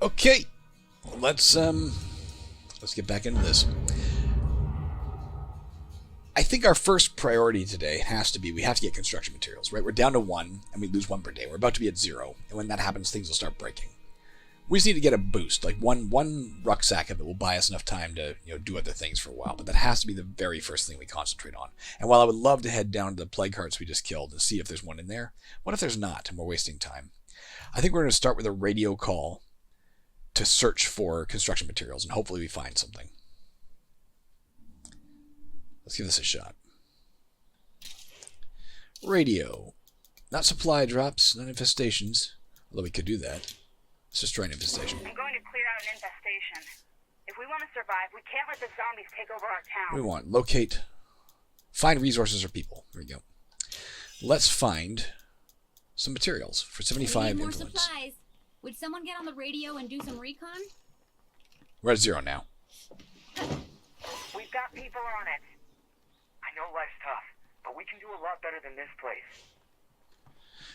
Okay, let's get back into this. I think our first priority today has to be we have to get construction materials, right? We're down to 1, and we lose 1 per day. We're about to be at 0, and when that happens, things will start breaking. We just need to get a boost, like one rucksack of it will buy us enough time to do other things for a while, but that has to be the very first thing we concentrate on. And while I would love to head down to the plague hearts we just killed and see if there's one in there, what if there's not and we're wasting time? I think we're going to start with a radio call to search for construction materials, and hopefully we find something. Let's give this a shot. Radio. Not supply drops, not infestations. Although we could do that. Let's just try an infestation. I'm going to clear out an infestation. If we want to survive, we can't let the zombies take over our town. We want locate, find resources or people. There we go. Let's find some materials for 75 more influence. Supplies. Would someone get on the radio and do some recon? We're at 0 now. We've got people on it. I know life's tough, but we can do a lot better than this place.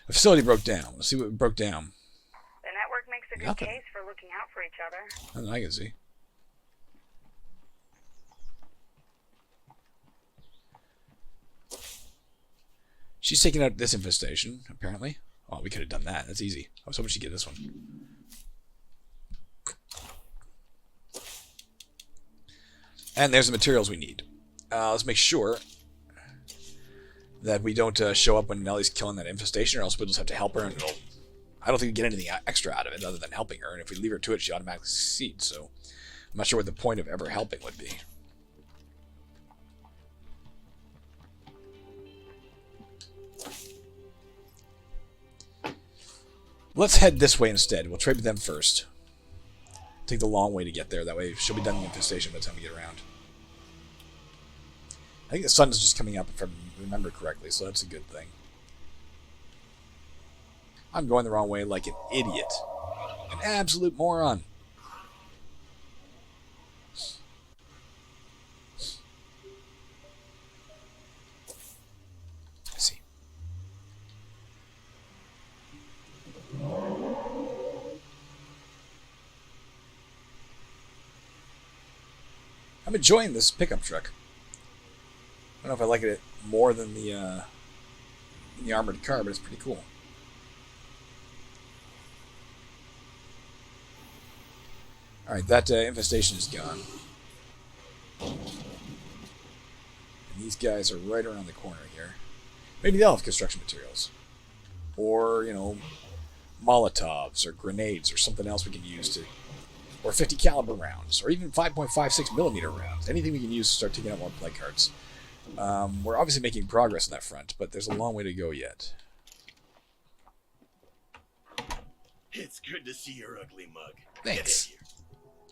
The facility broke down. Let's see what broke down. The network makes a good Nothing. case for looking out for each other. Nothing I can see. She's taking out this infestation, apparently. Oh, we could have done that. That's easy. I was hoping she'd get this one. And there's the materials we need. Let's make sure that we don't show up when Nellie's killing that infestation, or else we'll just have to help her, and I don't think we get anything extra out of it other than helping her, and if we leave her to it, she automatically succeeds, so I'm not sure what the point of ever helping would be. Let's head this way instead. We'll trade with them first. Take the long way to get there. That way she'll be done the infestation by the time we get around. I think the sun is just coming up, if I remember correctly, so that's a good thing. I'm going the wrong way like an idiot. An absolute moron. Let's see. I'm enjoying this pickup truck. I don't know if I like it more than the armored car, but it's pretty cool. Alright, that infestation is gone. And these guys are right around the corner here. Maybe they'll have construction materials. Or, Molotovs or grenades or something else we can use to... Or 50 caliber rounds, or even 5.56 millimeter rounds. Anything we can use to start taking out more plague hearts. We're obviously making progress on that front, but there's a long way to go yet. It's good to see your ugly mug. Thanks.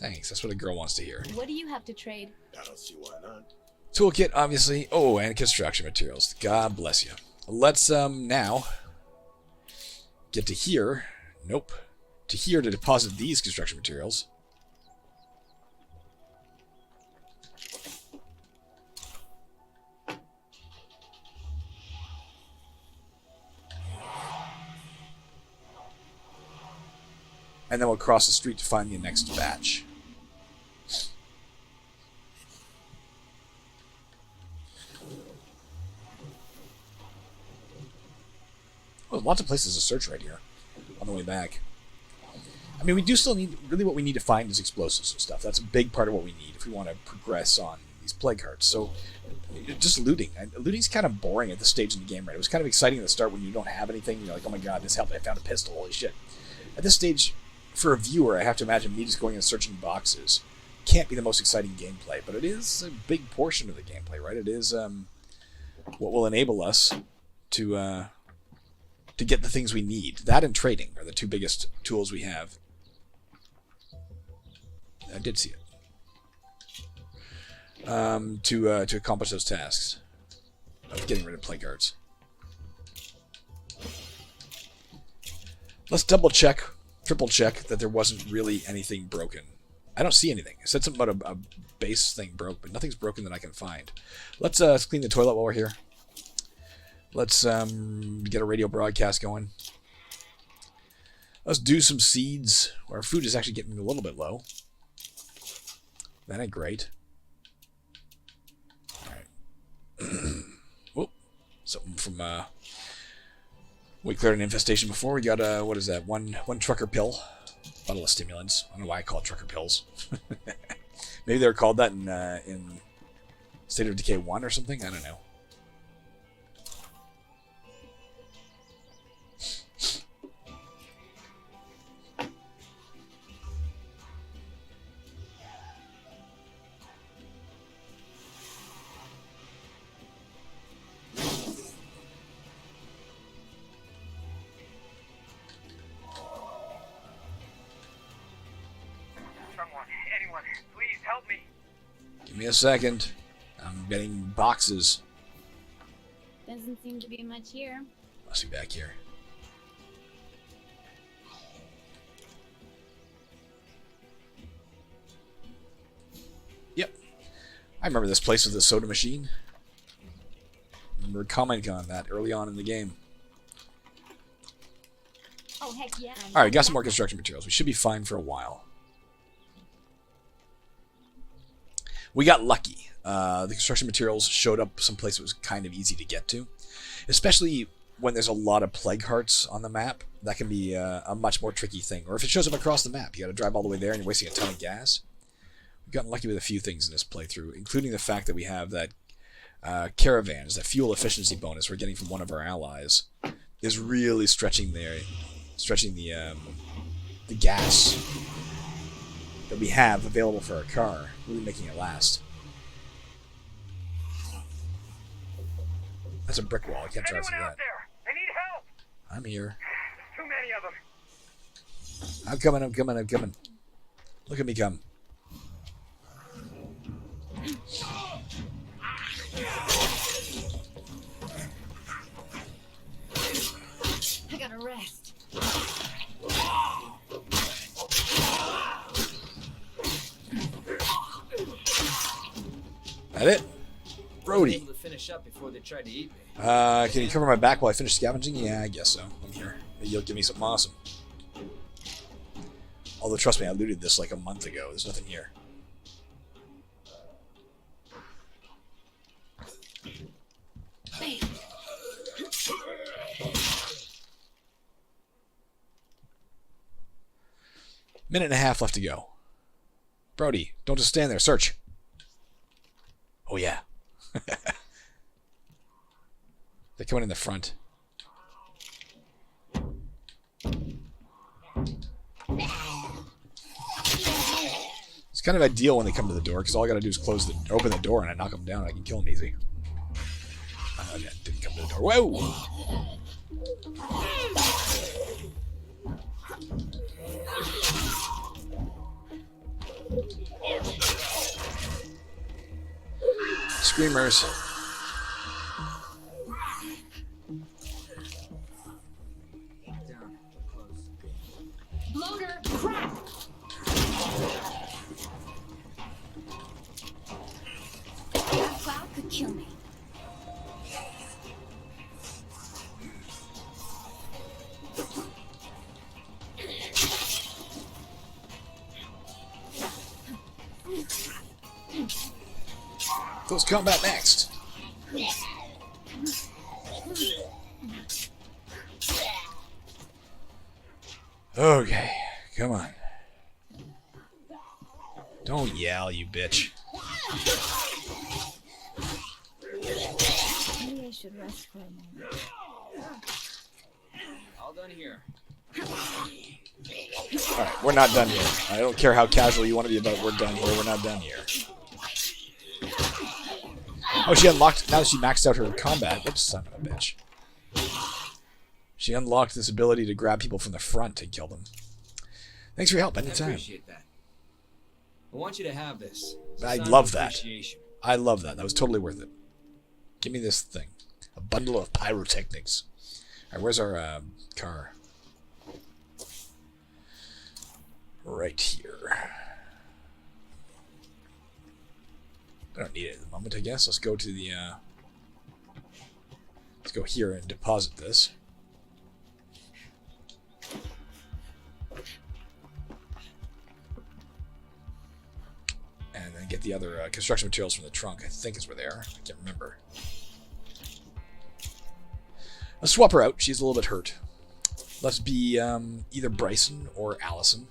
Thanks, that's what a girl wants to hear. What do you have to trade? I don't see why not. Toolkit, obviously. Oh, and construction materials. God bless you. Let's, now get to here. Nope. To here to deposit these construction materials. And then we'll cross the street to find the next batch. Well, lots of places to search right here on the way back. I mean, we do still need... Really what we need to find is explosives and stuff. That's a big part of what we need if we want to progress on these plague hearts. So, just looting. Looting's kind of boring at this stage in the game, right? It was kind of exciting at the start when you don't have anything. You're like, oh my god, this helped. I found a pistol. Holy shit. At this stage, for a viewer, I have to imagine me just going and searching boxes can't be the most exciting gameplay, but it is a big portion of the gameplay, right? It is what will enable us to get the things we need. That and trading are the two biggest tools we have. I did see it. To accomplish those tasks of getting rid of plague hearts. Let's double check, triple check that there wasn't really anything broken. I don't see anything. I said something about a base thing broke, but nothing's broken that I can find. Let's clean the toilet while we're here. Let's get a radio broadcast going. Let's do some seeds. Our food is actually getting a little bit low. That ain't great. Alright. Whoop. Something from, we cleared an infestation before. We got, what is that? One trucker pill. Bottle of stimulants. I don't know why I call it trucker pills. Maybe they were called that in State of Decay 1 or something? I don't know. Anyone, please help me. Give me a second. I'm getting boxes. Doesn't seem to be much here. Must be back here. Yep. I remember this place with the soda machine. I remember commenting on that early on in the game. Oh, heck yeah. Alright, got some more construction materials. We should be fine for a while. We got lucky. The construction materials showed up someplace it was kind of easy to get to. Especially when there's a lot of plague hearts on the map. That can be a much more tricky thing. Or if it shows up across the map, you gotta drive all the way there and you're wasting a ton of gas. We've gotten lucky with a few things in this playthrough, including the fact that we have that caravans, that fuel efficiency bonus we're getting from one of our allies, is really stretching the gas that we have available for our car, really making it last. That's a brick wall. I can't drive Anyone through out that. there? I need help. I'm here. There's too many of them. I'm coming, I'm coming, I'm coming. Look at me come. I gotta rest. That it? Brody. Able to finish up before they tried to eat me. Can you cover my back while I finish scavenging? Yeah, I guess so. I'm here. Maybe you'll give me something awesome. Although, trust me, I looted this like a month ago. There's nothing here. Minute and a half left to go. Brody, don't just stand there. Search. Oh, yeah. They're coming in the front. It's kind of ideal when they come to the door, because all I gotta do is open the door and I knock them down and I can kill them easy. That didn't come to the door. Whoa! Screamers. Down. Close. Loader, crap! That cloud could kill me. Close combat next. Okay, come on. Don't yell, you bitch. Maybe I should rest for a moment. All done here. Alright, we're not done here. I don't care how casual you want to be about it, we're done here. We're not done here. Oh, she unlocked... Now that she maxed out her combat... Oops, son of a bitch. She unlocked this ability to grab people from the front and kill them. Thanks for your help I anytime. appreciate that. I want you to have this. It's a I sign of love that. appreciation. I love that. That was totally worth it. Give me this thing. A bundle of pyrotechnics. Alright, where's our car? Right here. I don't need it at the moment, I guess. Let's go to the, let's go here and deposit this. and get the other construction materials from the trunk. I think is where they are. I can't remember. Let's swap her out. She's a little bit hurt. Let's be either Bryson or Allison.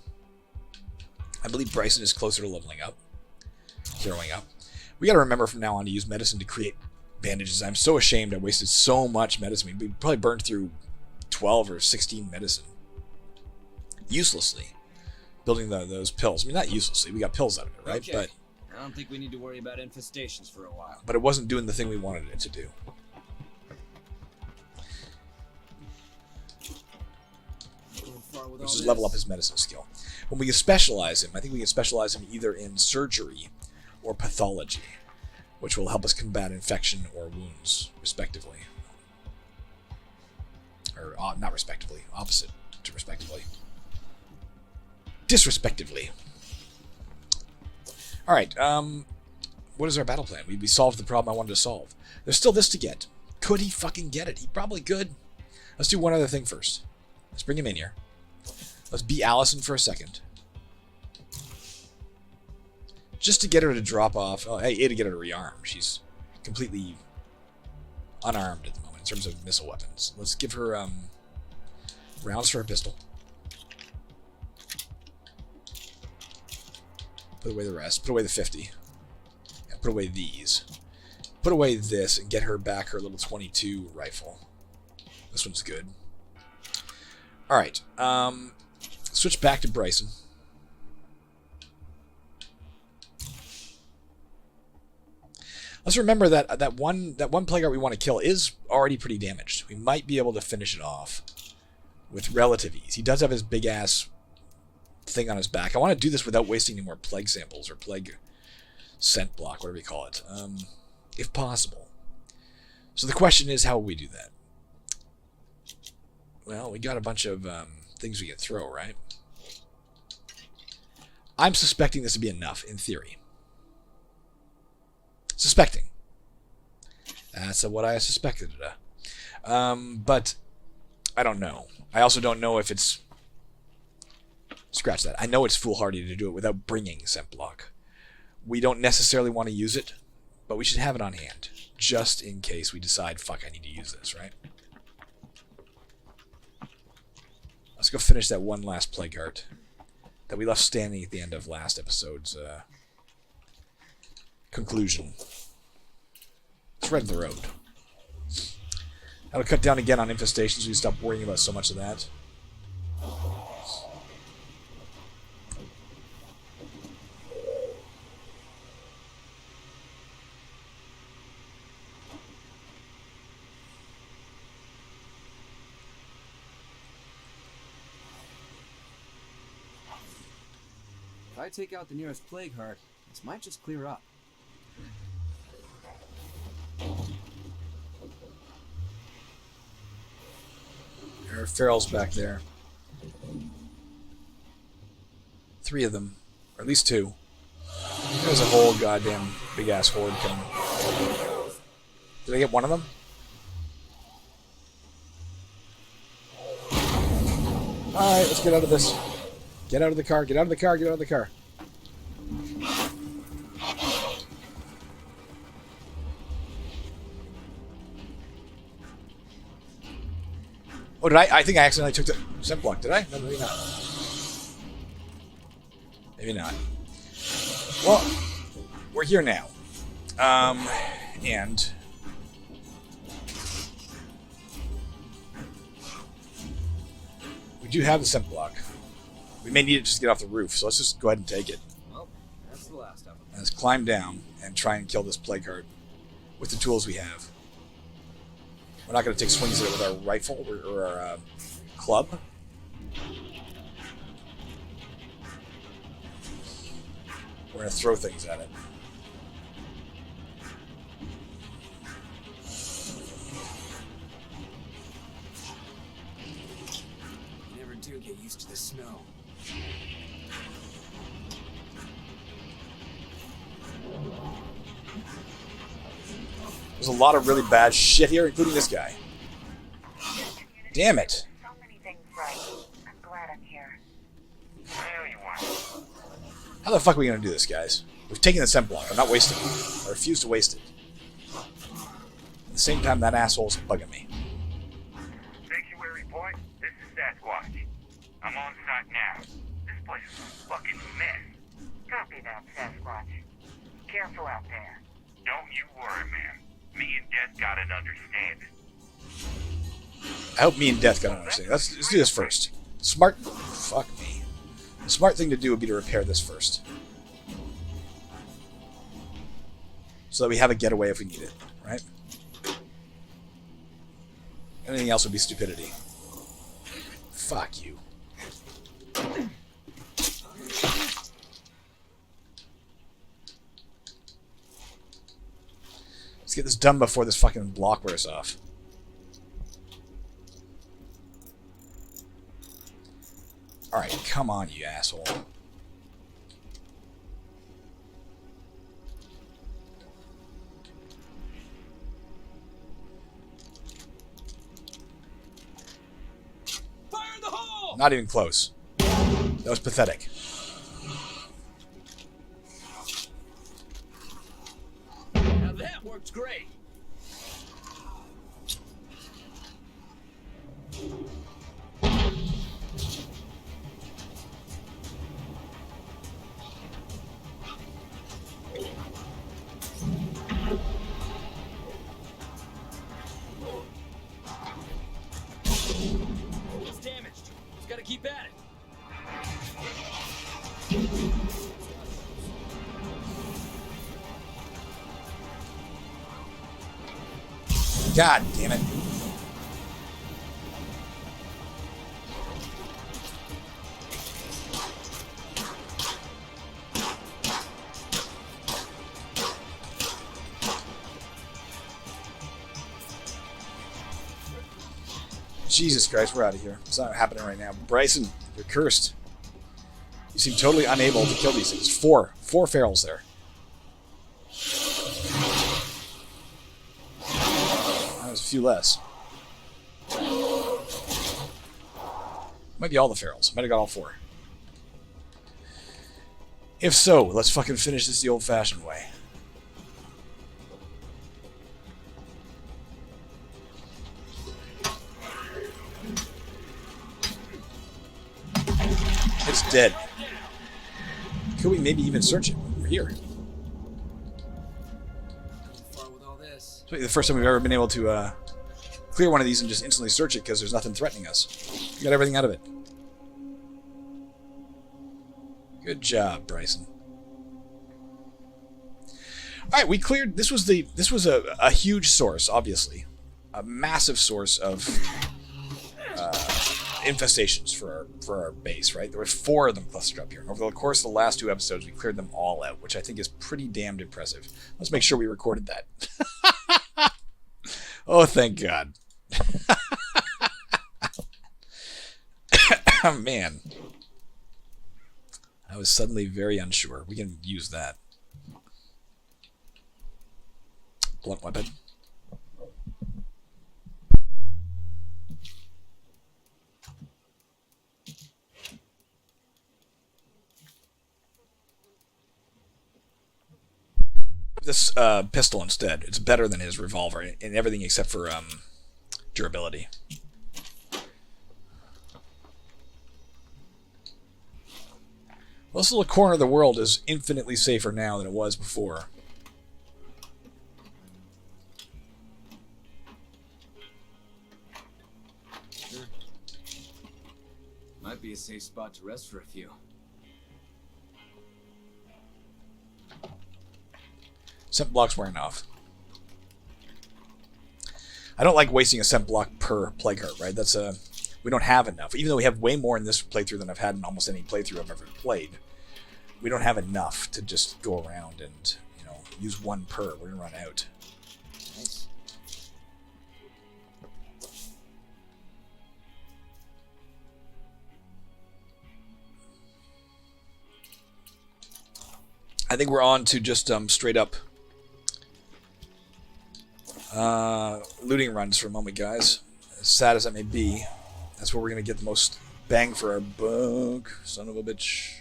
I believe Bryson is closer to leveling up. Zeroing up. We gotta remember from now on to use medicine to create bandages. I'm so ashamed I wasted so much medicine. We probably burned through 12 or 16 medicine. Uselessly. Building those pills. I mean, not uselessly. We got pills out of it, right? Okay. But I don't think we need to worry about infestations for a while. but it wasn't doing the thing we wanted it to do. Which is level up his medicine skill. When we can specialize him, I think we can specialize him either in surgery or pathology, which will help us combat infection or wounds, respectively. Or not respectively, opposite to respectively. Disrespectively. Alright, what is our battle plan? We solved the problem I wanted to solve. There's still this to get. Could he fucking get it? He probably could. Let's do one other thing first. Let's bring him in here. Let's be Allison for a second. Just to get her to drop off. Oh, hey, to get her to rearm. She's completely unarmed at the moment in terms of missile weapons. Let's give her rounds for her pistol. Put away the rest. Put away the 50. And put away these. Put away this and get her back her little 22 rifle. This one's good. Alright. Switch back to Bryson. Let's remember that that one plague heart we want to kill is already pretty damaged. We might be able to finish it off with relative ease. He does have his big ass thing on his back. I want to do this without wasting any more plague samples or plague scent block, whatever you call it, if possible. So the question is, how will we do that? Well, we got a bunch of things we can throw, right? I'm suspecting this to be enough, in theory. Suspecting. That's what I suspected. But I don't know. I also don't know if it's... Scratch that. I know it's foolhardy to do it without bringing scent block. We don't necessarily want to use it, but we should have it on hand. Just in case we decide, fuck, I need to use this, right? Let's go finish that one last plague heart that we left standing at the end of last episode's conclusion. Let's read the road. That'll cut down again on infestations so we stop worrying about so much of that. If I take out the nearest plague heart, this might just clear up. There are ferals back there. 3 of them. Or at least 2. There's a whole goddamn big-ass horde coming. Did I get one of them? Alright, let's get out of this. Get out of the car, get out of the car, get out of the car. Oh, did I think I accidentally took the scent block, did I? No, maybe not. Maybe not. Well, we're here now. And... we do have the scent block. We may need it just to get off the roof, so let's just go ahead and take it. Well, that's the last of them. And let's climb down and try and kill this plague heart with the tools we have. We're not going to take swings at it with our rifle or our club. We're going to throw things at it. You never do get used to the snow. There's a lot of really bad shit here, including this guy. Damn it. So many things right. I'm glad I'm here. I know you are. How the fuck are we going to do this, guys? We've taken the scent block. I'm not wasting it. I refuse to waste it. At the same time, that asshole's bugging me. Sanctuary Point, this is Sasquatch. I'm on site now. This place is a fucking mess. Copy that, Sasquatch. Careful out there. Don't you worry, man. Me and Death got an understanding. I hope me and Death got an understanding. Let's do this first. Smart... Fuck me. The smart thing to do would be to repair this first. So that we have a getaway if we need it, right? Anything else would be stupidity. Fuck you. Let's get this done before this fucking block wears off. Alright, come on, you asshole. Fire in the hole! Not even close. That was pathetic. Now that worked great. It's damaged. Just gotta keep at it. God damn it. Jesus Christ, we're out of here. It's not happening right now. Bryson, you're cursed. You seem totally unable to kill these things. Four ferals there. That was a few less. Might be all the ferals. Might have got all 4. If so, let's fucking finish this the old-fashioned way. It's dead. Could we maybe even search it? We're here. Far with all this. It's the first time we've ever been able to clear one of these and just instantly search it because there's nothing threatening us. We got everything out of it. Good job, Bryson. All right, we cleared. This was a huge source, obviously, a massive source of infestations for our base. Right, there were 4 of them clustered up here, and over the course of the last 2 episodes, we cleared them all out, which I think is pretty damned impressive. Let's make sure we recorded that. Oh, thank God. Man, I was suddenly very unsure. We can use that. Blunt weapon. This pistol instead. It's better than his revolver in everything except for durability. Well, this little corner of the world is infinitely safer now than it was before. Sure. Might be a safe spot to rest for a few. Scent block's wearing off. I don't like wasting a scent block per plague heart, right? That's we don't have enough. Even though we have way more in this playthrough than I've had in almost any playthrough I've ever played, we don't have enough to just go around and, you know, use 1 per. We're gonna run out. Nice. I think we're on to just straight up looting runs for a moment, guys. As sad as that may be, that's where we're going to get the most bang for our buck. Son of a bitch.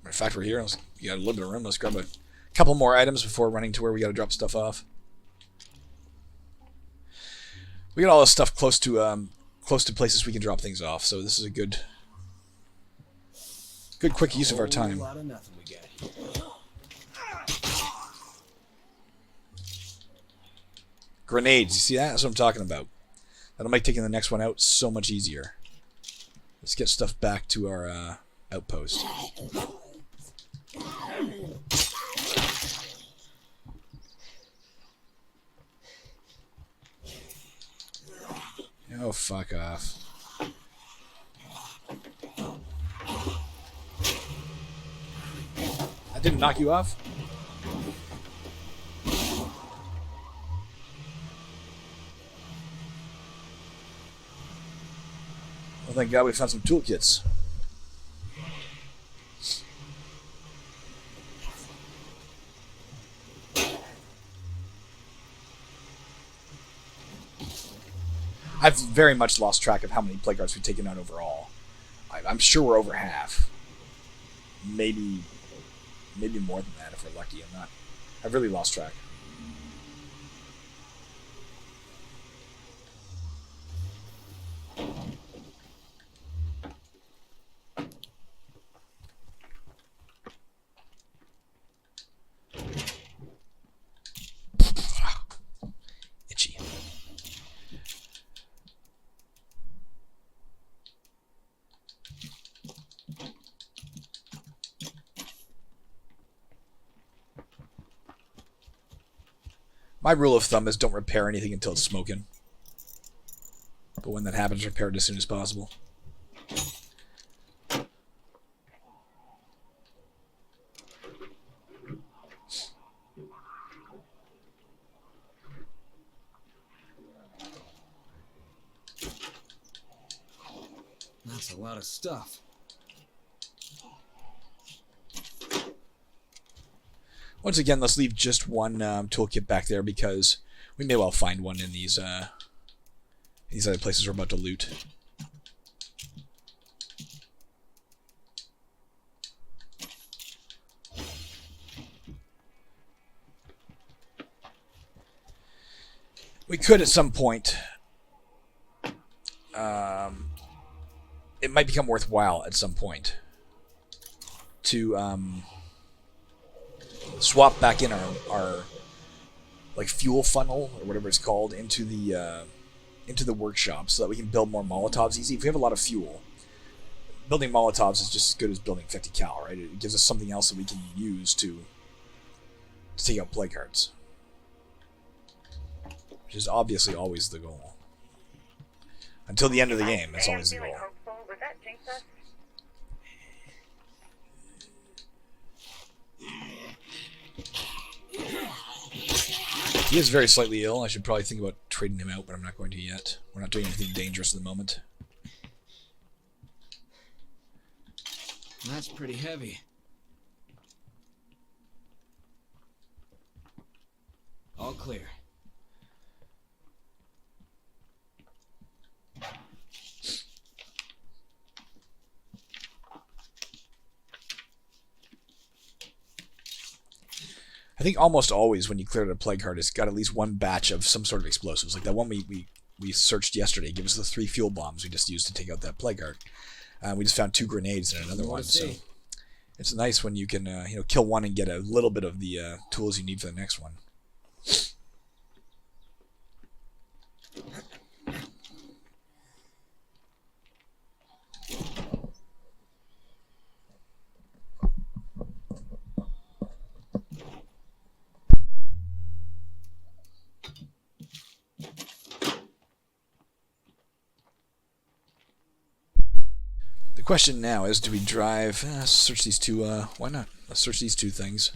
In fact, we're here. We got a little bit of room. Let's grab a couple more items before running to where we got to drop stuff off. We got all this stuff close to places we can drop things off, so this is a good quick use of our time. A lot of nothing we got here. Grenades, you see that? That's what I'm talking about. That'll make taking the next one out so much easier. Let's get stuff back to our outpost. Oh, fuck off. That didn't knock you off? Well, thank God we found some toolkits. I've very much lost track of how many plague guards we've taken out overall. I'm sure we're over half. Maybe more than that if we're lucky. I've really lost track. Itchy. My rule of thumb is don't repair anything until it's smoking. But when that happens, repair it as soon as possible. That's a lot of stuff. Once again, let's leave just one toolkit back there because we may well find one in these other places we're about to loot. We could at some point. It might become worthwhile at some point to swap back in our like fuel funnel or whatever it's called into the workshop so that we can build more Molotovs easy. If we have a lot of fuel, building Molotovs is just as good as building 50 cal, right? It gives us something else that we can use to take out plague hearts, which is obviously always the goal. Until the end of the game, that's always the goal. Was that jinx us? He is very slightly ill. I should probably think about trading him out, but I'm not going to yet. We're not doing anything dangerous at the moment. That's pretty heavy. All clear. I think almost always when you clear out a plague heart, it's got at least one batch of some sort of explosives. Like that one we searched yesterday gave us the 3 fuel bombs we just used to take out that plague heart. We just found 2 grenades and another one. So it's nice when you can kill one and get a little bit of the tools you need for the next one. The question now is, do we drive... search these two... why not? Let's search these 2 things.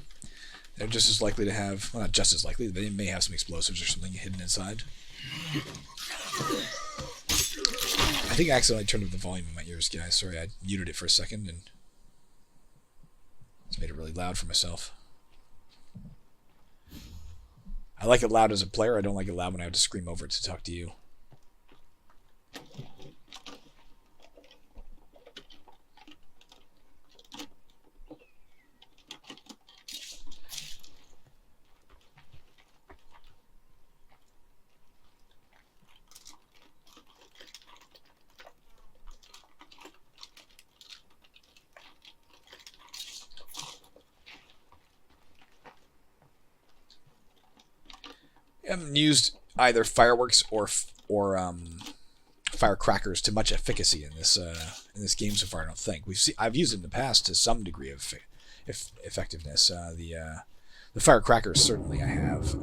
They're just as likely to have... Well, not just as likely. They may have some explosives or something hidden inside. I think I accidentally turned up the volume in my ears, guys. Sorry, I muted it for a second and... it's made it really loud for myself. I like it loud as a player. I don't like it loud when I have to scream over it to talk to you. haven't used either fireworks or firecrackers to much efficacy in this game so far. I don't think I've used it in the past to some degree of effectiveness. The firecrackers certainly I have.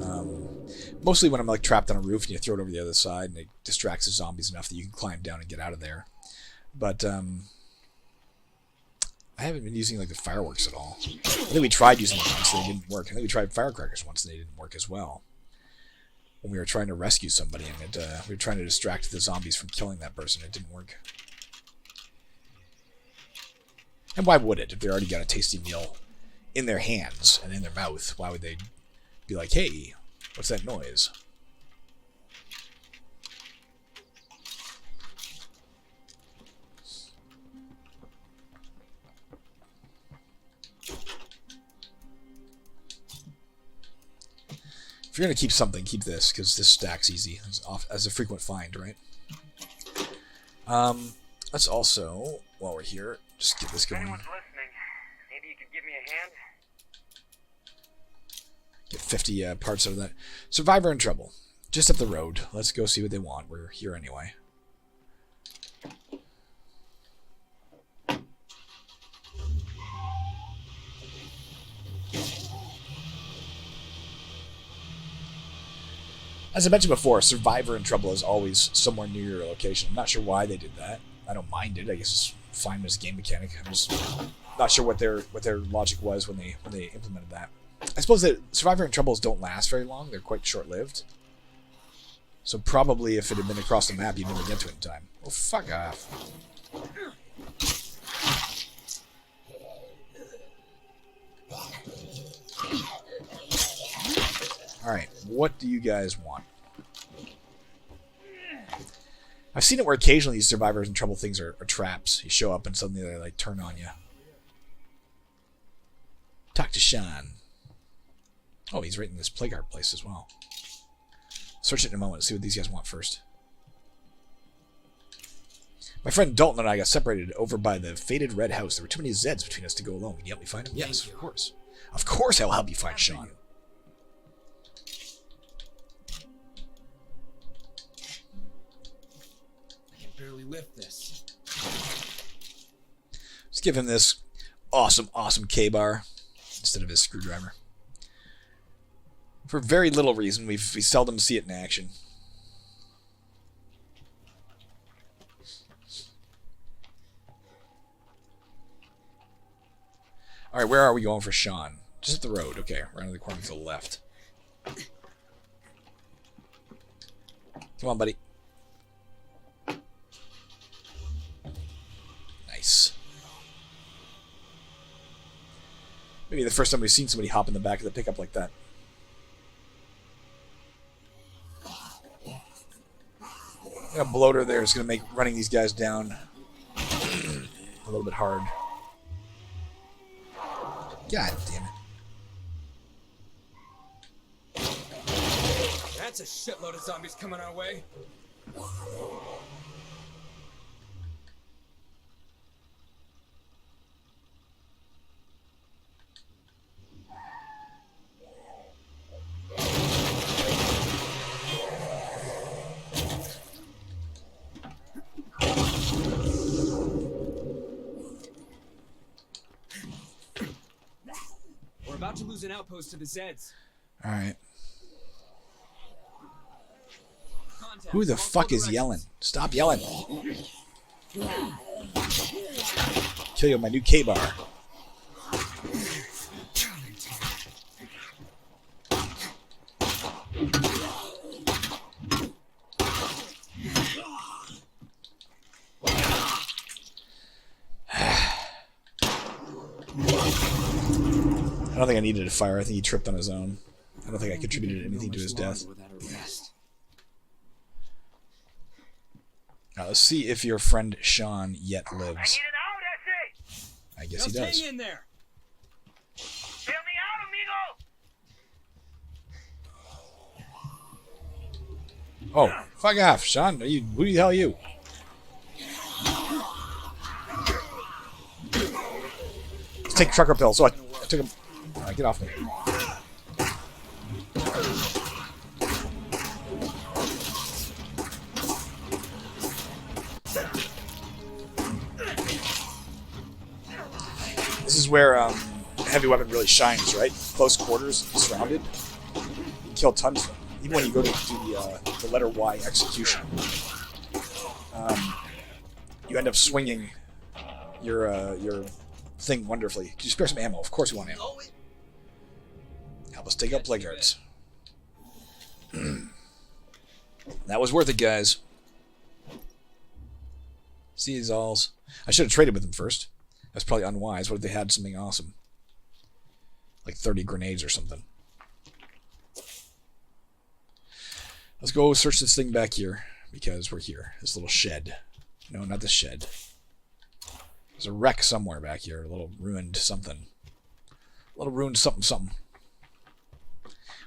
Mostly when I'm like trapped on a roof and you throw it over the other side and it distracts the zombies enough that you can climb down and get out of there. But I haven't been using like the fireworks at all. I think we tried using them once and they didn't work. I think we tried firecrackers once and they didn't work as well. When we were trying to rescue somebody and we were trying to distract the zombies from killing that person, it didn't work. And why would it if they already got a tasty meal in their hands and in their mouth? Why would they be like, hey, what's that noise? If you're going to keep something, keep this, because this stacks easy as a frequent find, right? Let's also, while we're here, just get this If going. anyone's listening, maybe you could give me a hand? Get 50 parts out of that. Survivor in trouble. Just up the road. Let's go see what they want. We're here anyway. As I mentioned before, Survivor in trouble is always somewhere near your location. I'm not sure why they did that. I don't mind it. I guess it's fine as a game mechanic. I'm just not sure what their logic was when they implemented that. I suppose that Survivor in troubles don't last very long. They're quite short-lived. So probably if it had been across the map, you'd never get to it in time. Oh, fuck off. Alright, what do you guys want? I've seen it where occasionally these survivors in trouble things are traps. You show up and suddenly they like turn on you. Talk to Sean. Oh, he's right in this plague heart place as well. Search it in a moment and see what these guys want first. My friend Dalton and I got separated over by the faded red house. There were too many Zeds between us to go alone. Can you help me find him? Yes, of course. Of course I'll help you find Sean. I can barely lift this. Let's give him this awesome K-bar instead of his screwdriver. For very little reason, we seldom see it in action. Alright, where are we going for Sean? Just up the road. Okay, right on the corner to the left. Come on, buddy. Nice. Maybe the first time we've seen somebody hop in the back of the pickup like that. A bloater there is going to make running these guys down a little bit hard. God damn it. That's a shitload of zombies coming our way. We're about to lose an outpost to the Zeds. Alright. Contact. Who the fuck is Directions. yelling? Stop yelling. Kill you with my new K-bar. I don't think I needed a fire. I think he tripped on his own. I don't think I contributed anything to his death. Without a rest. Now, let's see if your friend Sean yet I lives. need an out, essay! I guess he Just does. hang in there. Bail me out, amigo! Oh, fuck off, Sean. Who the hell are you? Let's take trucker pills. So I took him. Alright, get off me. This is where heavy weapon really shines, right? Close quarters, surrounded. You can kill tons of them. Even when you go to do the letter Y execution, you end up swinging your thing wonderfully. Could you spare some ammo? Of course we want ammo. Help us take out plague hearts. That was worth it, guys. See these alls. I should have traded with them first. That's probably unwise. What if they had something awesome? Like 30 grenades or something. Let's go search this thing back here, because we're here. This little shed. No, not the shed. There's a wreck somewhere back here. A little ruined something. A little ruined something.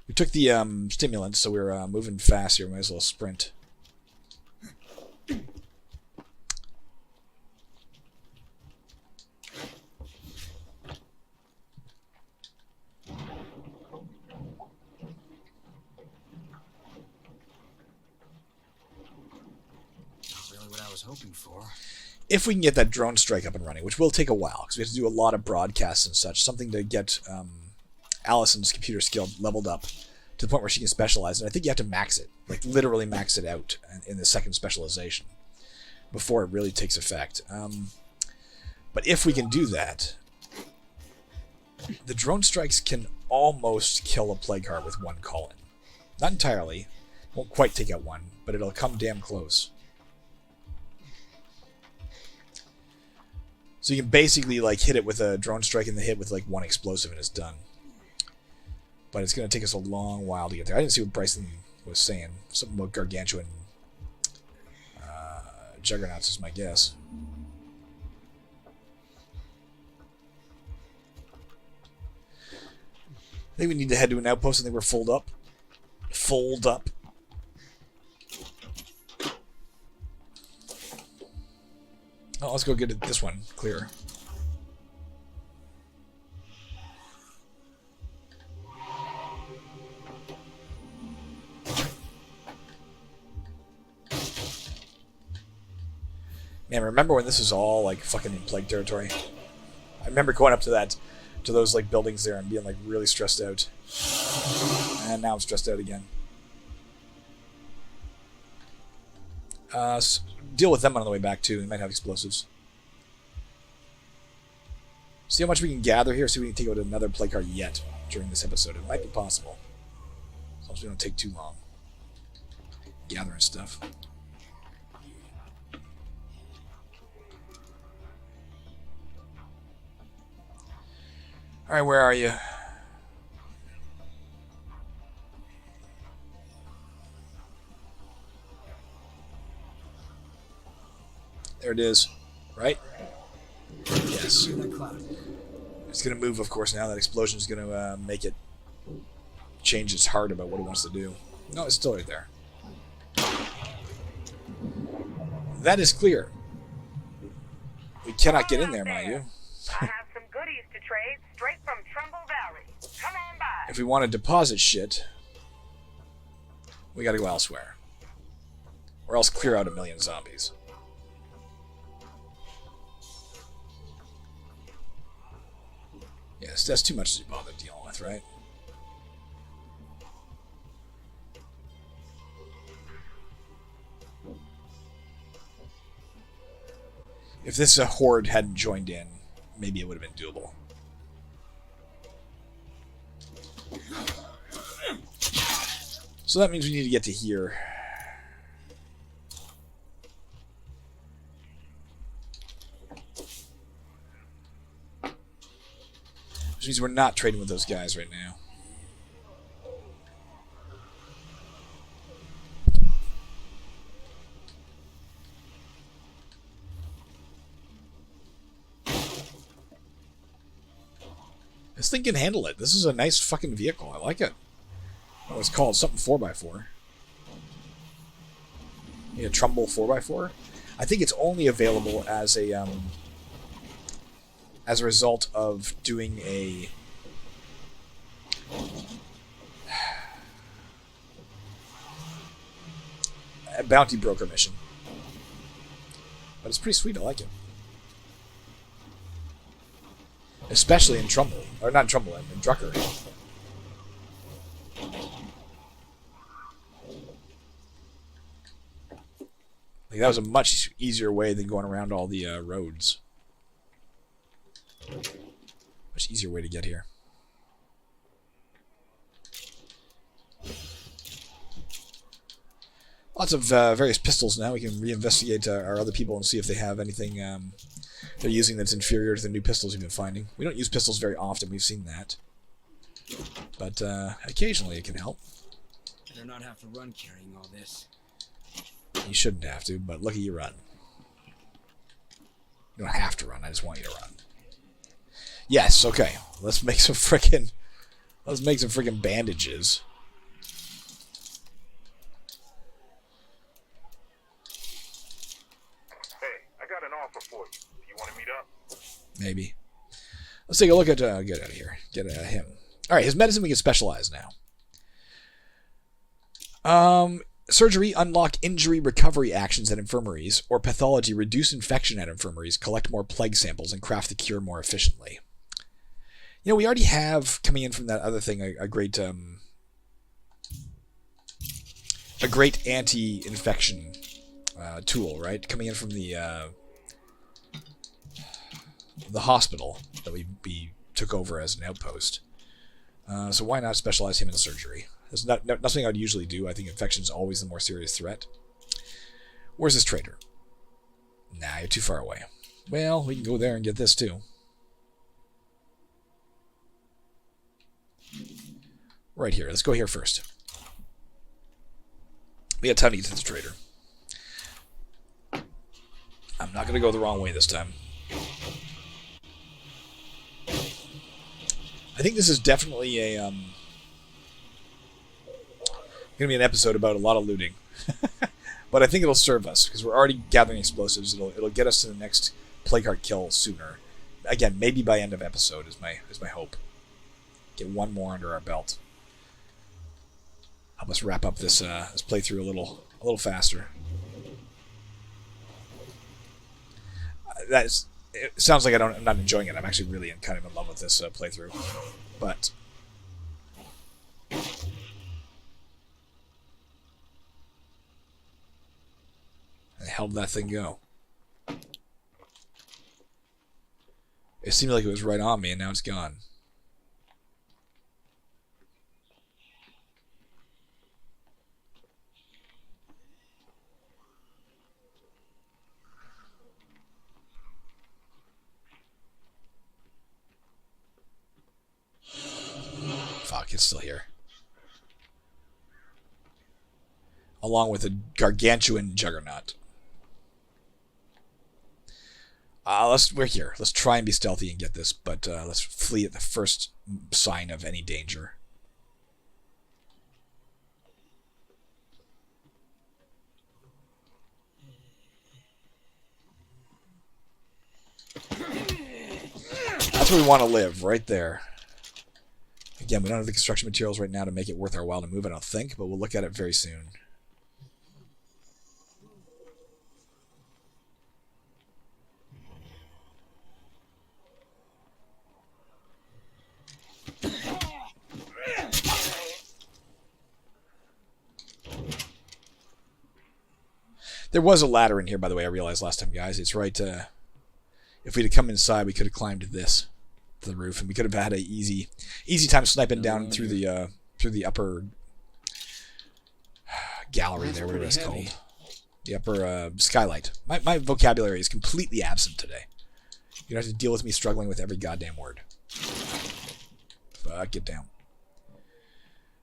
We took the stimulants, so we're moving fast here. Might as well sprint. Hoping for. If we can get that drone strike up and running, which will take a while, because we have to do a lot of broadcasts and such, something to get Allison's computer skill leveled up to the point where she can specialize. And I think you have to max it, like literally max it out in the second specialization before it really takes effect. But if we can do that, the drone strikes can almost kill a plague heart with one call-in. Not entirely. Won't quite take out one, but it'll come damn close. So you can basically like hit it with a drone strike in the hit with like one explosive and it's done. But it's going to take us a long while to get there. I didn't see what Bryson was saying. Something about gargantuan juggernauts is my guess. I think we need to head to an outpost. I think we're fold up. Fold up. Oh, let's go get this one clear. Man, remember when this was all like fucking in plague territory? I remember going up to those like buildings there and being like really stressed out. And now I'm stressed out again. Deal with them on the way back too. They might have explosives. See how much we can gather here. See if we can take out another plague heart yet during this episode. It might be possible. As long as we don't take too long gathering stuff. All right, where are you? There it is, right? Yes. It's going to move, of course, now. That explosion is going to make it change its heart about what it wants to do. No, it's still right there. That is clear. We cannot get in there, mind you. I have some goodies to trade straight from Trumbull Valley. Come on by. If we want to deposit shit, we got to go elsewhere. Or else clear out a million zombies. Yes, that's too much to bother dealing with, right? If this horde hadn't joined in, maybe it would have been doable. So that means we need to get to here. Which means we're not trading with those guys right now. This thing can handle it. This is a nice fucking vehicle. I like it. Oh, it's called something 4x4. Yeah, Trumbull 4x4. I think it's only available as a result of doing a bounty broker mission. But it's pretty sweet. I like it. Especially in Trumbull. Or not in Trumbull, in Drucker. Like, that was a much easier way than going around all the roads. Much easier way to get here. Lots of various pistols now. We can reinvestigate our other people and see if they have anything they're using that's inferior to the new pistols we've been finding. We don't use pistols very often. We've seen that. But occasionally it can help. Better not have to run carrying all this. You shouldn't have to, but look at you run. You don't have to run. I just want you to run. Yes, okay. Let's make some freaking bandages. Hey, I got an offer for you. You want to meet up? Maybe. Let's take a look at get out of here. Get him. All right, his medicine we can specialize now. Surgery, unlock injury recovery actions at infirmaries, or pathology, reduce infection at infirmaries, collect more plague samples, and craft the cure more efficiently. You know, we already have, coming in from that other thing, a great anti-infection tool, right? Coming in from the hospital that we took over as an outpost. So why not specialize him in surgery? There's nothing I'd usually do. I think infection is always the more serious threat. Where's this trader? Nah, you're too far away. Well, we can go there and get this too. Right here. Let's go here first. We got time to get to this trader. I'm not going to go the wrong way this time. I think this is definitely a going to be an episode about a lot of looting. But I think it'll serve us because we're already gathering explosives. It'll get us to the next plague heart kill sooner. Again, maybe by end of episode is my hope. Get one more under our belt. Help us wrap up this playthrough a little faster. It sounds like I'm not enjoying it. I'm actually really kind of in love with this playthrough. But the hell did that thing go? It seemed like it was right on me, and now it's gone. Fuck, it's still here. Along with a gargantuan juggernaut. We're here. Let's try and be stealthy and get this, but let's flee at the first sign of any danger. That's where we want to live, right there. Again, we don't have the construction materials right now to make it worth our while to move, I don't think, but we'll look at it very soon. There was a ladder in here, by the way, I realized last time, guys. It's right, if we'd have come inside, we could have climbed this, to the roof, and we could have had an easy time sniping down through the upper gallery there, whatever it's called. The upper skylight. My vocabulary is completely absent today. You don't have to deal with me struggling with every goddamn word. Fuck, get down.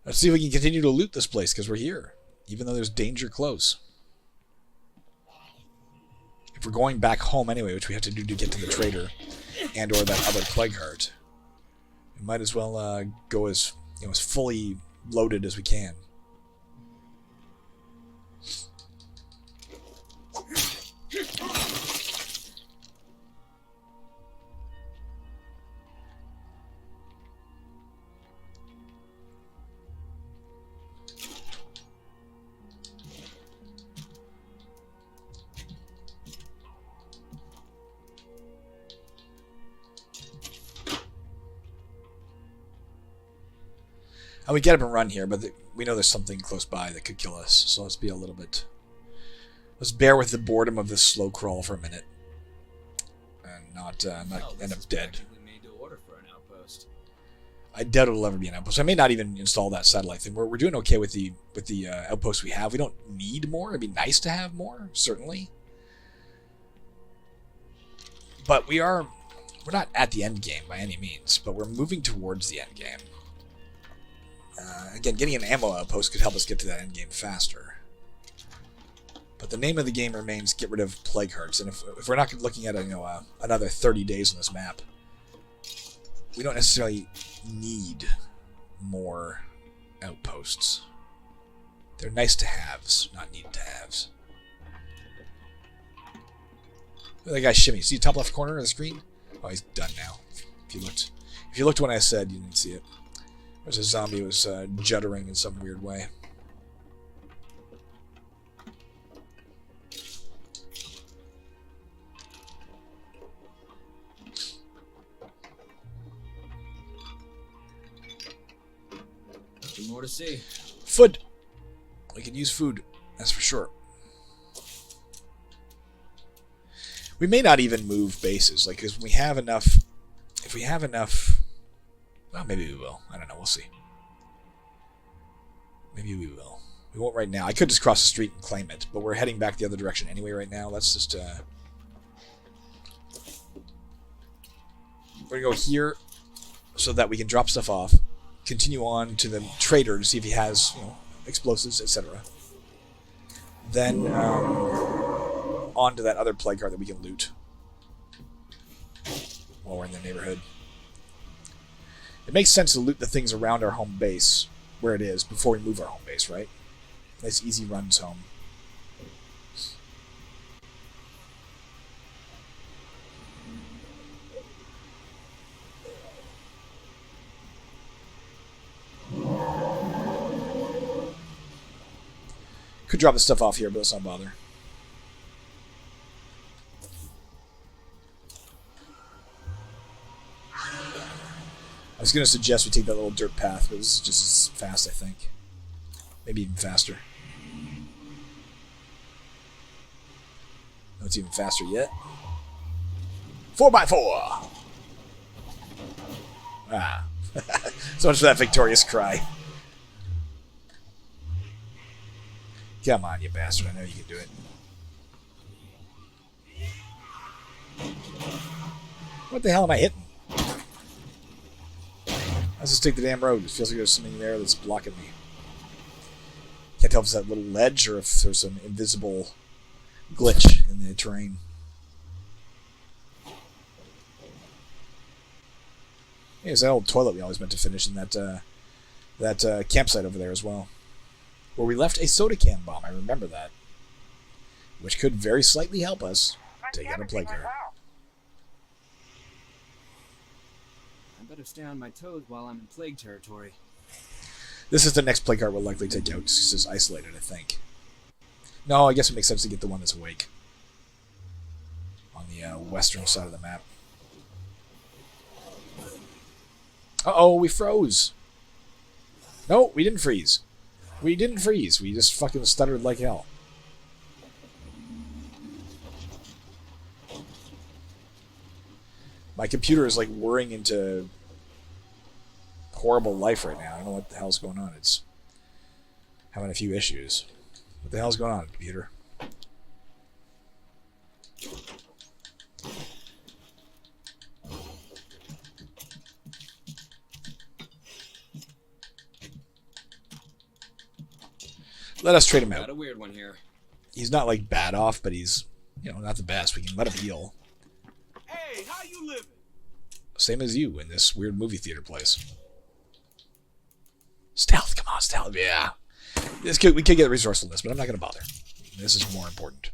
Let's see if we can continue to loot this place, because we're here, even though there's danger close. If we're going back home anyway, which we have to do to get to the trader and or that other plague heart, we might as well go as fully loaded as we can. And we get up and run here, but we know there's something close by that could kill us. So let's be a little bit... Let's bear with the boredom of this slow crawl for a minute. And not end up dead. Made to order for an outpost. I doubt it'll ever be an outpost. I may not even install that satellite thing. We're doing okay with the outposts we have. We don't need more. It'd be nice to have more, certainly. But we're not at the end game by any means, but we're moving towards the end game. Again, getting an ammo outpost could help us get to that end game faster. But the name of the game remains get rid of plague hearts, and if we're not looking at another 30 days on this map, we don't necessarily need more outposts. They're nice to haves, not need to haves. That guy shimmy. See the top left corner of the screen? Oh, he's done now. If you looked when I said, you didn't see it. There's a zombie who was juddering in some weird way. Nothing more to see. Food. We can use food. That's for sure. We may not even move bases, like, because we have enough. If we have enough, well, maybe we will. I don't know. We'll see. Maybe we will. We won't right now. I could just cross the street and claim it, but we're heading back the other direction anyway right now. Let's just we're gonna go here so that we can drop stuff off. Continue on to the trader to see if he has, explosives, etc. Then on to that other plague card that we can loot while we're in the neighborhood. It makes sense to loot the things around our home base, where it is, before we move our home base, right? Nice easy runs home. Could drop the stuff off here, but let's not bother. I was going to suggest we take that little dirt path, but this is just as fast, I think. Maybe even faster. No, it's even faster yet. 4x4! Ah. So much for that victorious cry. Come on, you bastard. I know you can do it. What the hell am I hitting? Let's just take the damn road. It feels like there's something there that's blocking me. Can't tell if it's that little ledge or if there's some invisible glitch in the terrain. Hey, there's that old toilet we always meant to finish in that campsite over there as well. Where we left a soda can bomb. I remember that. Which could very slightly help us take out a plague card. I better stay on my toes while I'm in plague territory. This is the next plague card we'll likely take out. This is isolated, I think. No, I guess it makes sense to get the one that's awake. On the western side of the map. Uh-oh, we froze. No, we didn't freeze. We didn't freeze. We just fucking stuttered like hell. My computer is like whirring into horrible life right now. I don't know what the hell's going on. It's having a few issues. What the hell's going on, computer? Let us trade him out. Got a weird one here. He's not like bad off, but he's, not the best. We can let him heal. Hey, how you living? Same as you in this weird movie theater place. Stealth, come on, stealth. Yeah. We could get resourcefulness, but I'm not going to bother. This is more important.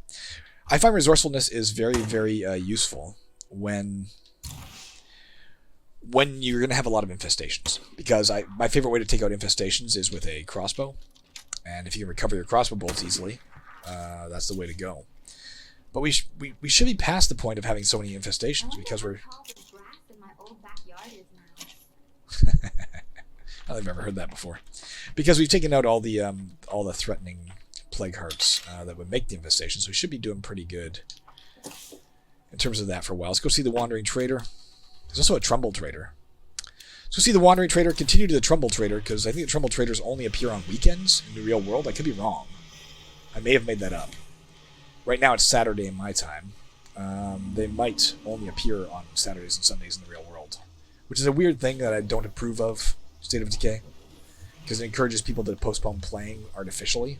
I find resourcefulness is very, very useful when you're going to have a lot of infestations. Because my favorite way to take out infestations is with a crossbow. And if you can recover your crossbow bolts easily, that's the way to go. But we should be past the point of having so many infestations because we're... I don't think I've ever heard that before. Because we've taken out all the threatening plague hearts that would make the infestation, so we should be doing pretty good in terms of that for a while. Let's go see the Wandering Trader. There's also a Trumbull Trader. Let's go see the Wandering Trader, continue to the Trumbull Trader, because I think the Trumbull Traders only appear on weekends in the real world. I could be wrong. I may have made that up. Right now it's Saturday in my time. They might only appear on Saturdays and Sundays in the real world, which is a weird thing that I don't approve of, State of Decay, because it encourages people to postpone playing artificially,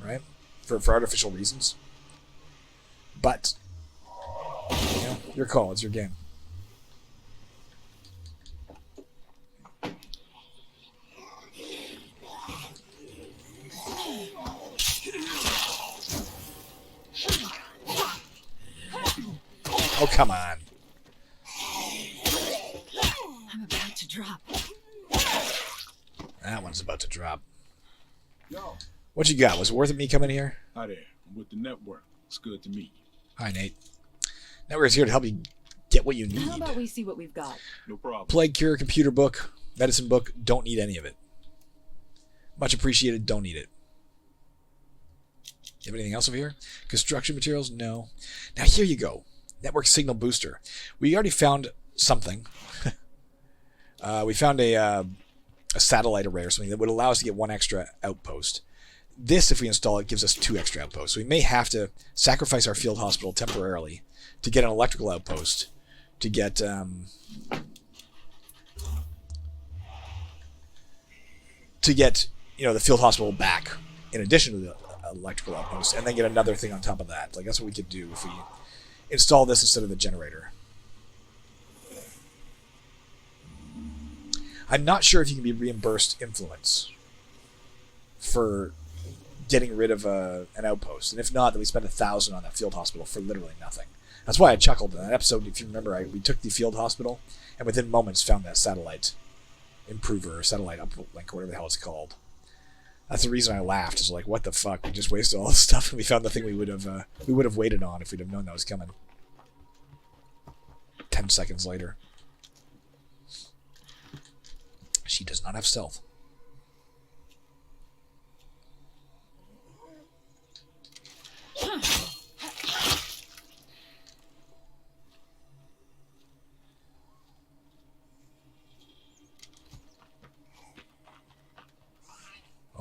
right? For artificial reasons. But, you know, your call. It's your game. Oh, come on. I'm about to drop. That one's about to drop. Yo, What you got? Was it worth it me coming here? hi there. I'm with the network. It's good to meet you. Hi, Nate. Network's here to help you get what you need. How about we see what we've got? No problem. Plague cure, computer book, medicine book. Don't need any of it. Much appreciated. Don't need it. You have anything else over here? Construction materials? No. Now here you go. Network signal booster. We already found something. We found a satellite array or something that would allow us to get one extra outpost. This, if we install it, gives us 2 extra outposts. So we may have to sacrifice our field hospital temporarily to get an electrical outpost, to get the field hospital back in addition to the electrical outpost, and then get another thing on top of that. Like, that's what we could do if we install this instead of the generator. I'm not sure if you can be reimbursed influence for getting rid of an outpost, and if not, then we spent 1,000 on that field hospital for literally nothing. That's why I chuckled in that episode. If you remember, we took the field hospital, and within moments found that satellite improver or satellite uplink or whatever the hell it's called. That's the reason I laughed. Is like, what the fuck? We just wasted all this stuff, and we found the thing we would have waited on if we'd have known that was coming. 10 seconds later. She does not have stealth.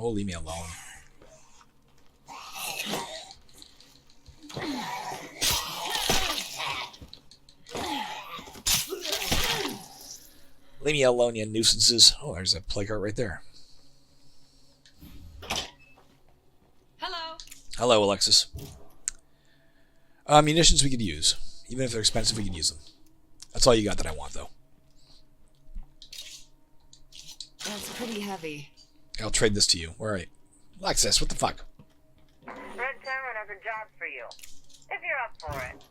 Oh, leave me alone. Leave me alone, you nuisances. Oh, there's a plague heart right there. Hello. Hello, Alexis. Munitions we could use. Even if they're expensive, we could use them. That's all you got that I want, though. That's pretty heavy. I'll trade this to you. All right. Alexis, what the fuck? Red Terran has a job for you, if you're up for it.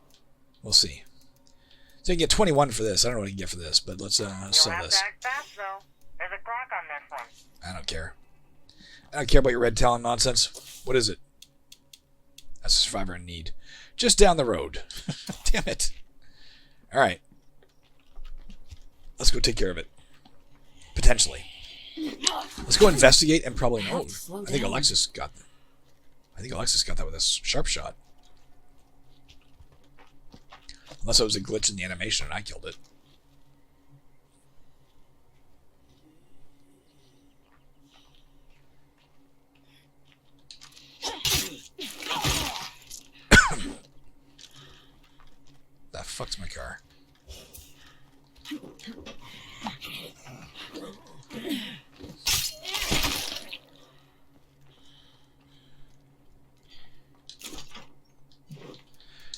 We'll see. So you can get 21 for this. I don't know what you can get for this, but let's You'll sell have this. to act fast, though. There's a clock on this one. I don't care. I don't care about your red talon nonsense. What is it? That's a survivor in need. Just down the road. Damn it. All right. Let's go take care of it. Potentially. Let's go investigate and probably know. I think Alexis got that. I think Alexis got that with a sharp shot. Unless it was a glitch in the animation and I killed it. That fucked my car.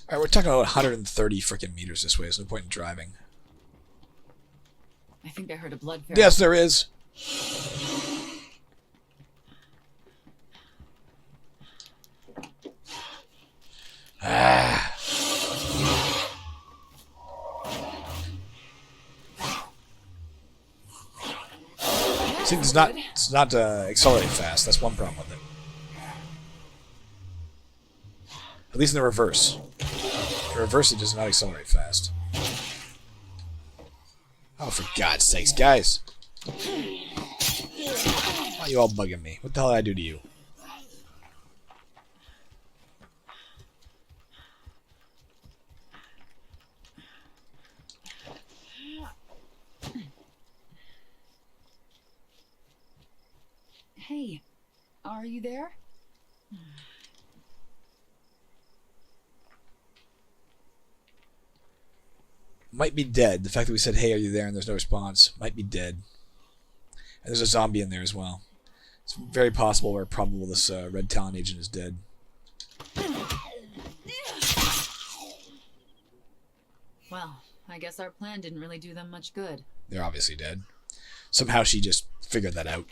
Alright, we're talking about 130 freaking meters this way. There's no point in driving. I think I heard a blood ferret. Yes, there is. Ah. See, it's not accelerating fast. That's one problem with it. At least in the reverse. The reverse, it does not accelerate fast. Oh, for God's sakes, guys. Why are you all bugging me? What the hell did I do to you? Hey, are you there? Might be dead. The fact that we said, hey, are you there? And there's no response. Might be dead. And there's a zombie in there as well. It's very possible or probable this Red Talon agent is dead. Well, I guess our plan didn't really do them much good. They're obviously dead. Somehow she just figured that out.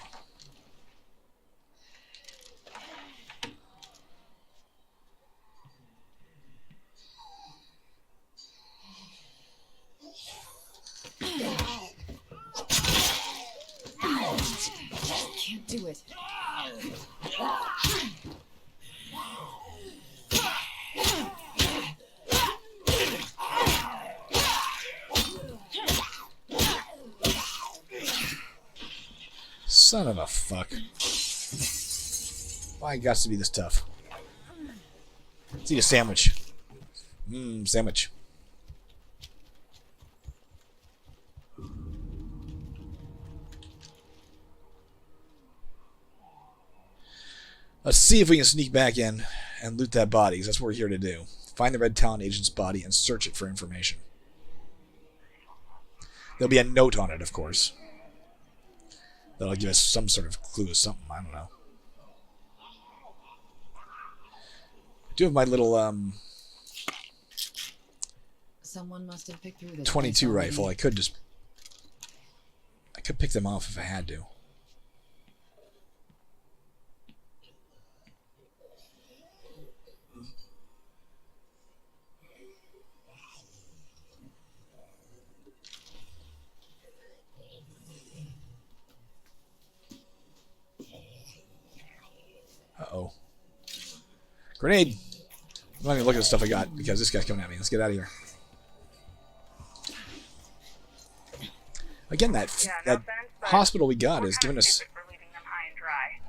Can't do it. Son of a fuck. Why it got to be this tough? Let's eat a sandwich. Sandwich. Let's see if we can sneak back in and loot that body, because that's what we're here to do. Find the Red Talon agent's body and search it for information. There'll be a note on it, of course. That'll give us some sort of clue or something, I don't know. I do have my little Someone must have picked through this 22 rifle. I could pick them off if I had to. Uh-oh. Grenade! I'm not even looking at the stuff I got because this guy's coming at me. Let's get out of here. Again, that offense, hospital we got we're is kinda giving us... stupid for leaving them high and dry.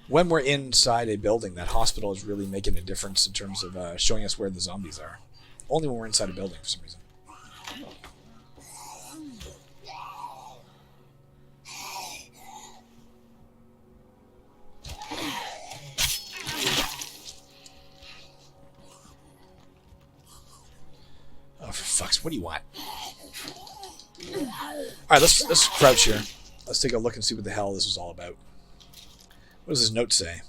When we're inside a building, that hospital is really making a difference in terms of showing us where the zombies are. Only when we're inside a building for some reason. Oh, for fuck's... What do you want? Alright, let's crouch here. Let's take a look and see what the hell this is all about. What does this note say?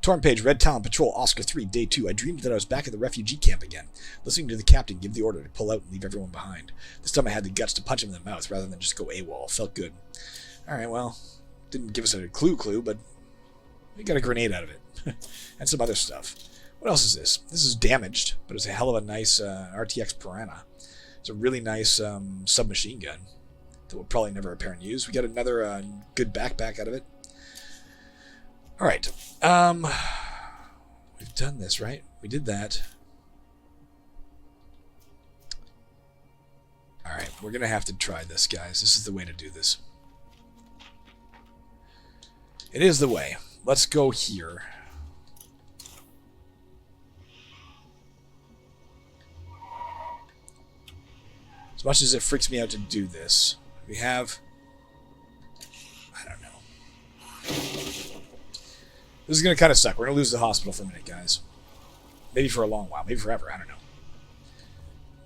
Torn page, Red Talon Patrol, Oscar 3, Day 2. I dreamed that I was back at the refugee camp again, listening to the captain give the order to pull out and leave everyone behind. This time I had the guts to punch him in the mouth rather than just go AWOL. Felt good. Alright, well, didn't give us a clue, but we got a grenade out of it. And some other stuff. What else is this? This is damaged, but it's a hell of a nice RTX Piranha. It's a really nice submachine gun that we'll probably never repair and use. We got another good backpack out of it. Alright. We've done this, right? We did that. Alright, we're going to have to try this, guys. This is the way to do this. It is the way. Let's go here. As much as it freaks me out to do this, we have... I don't know. This is going to kind of suck. We're going to lose the hospital for a minute, guys. Maybe for a long while. Maybe forever. I don't know.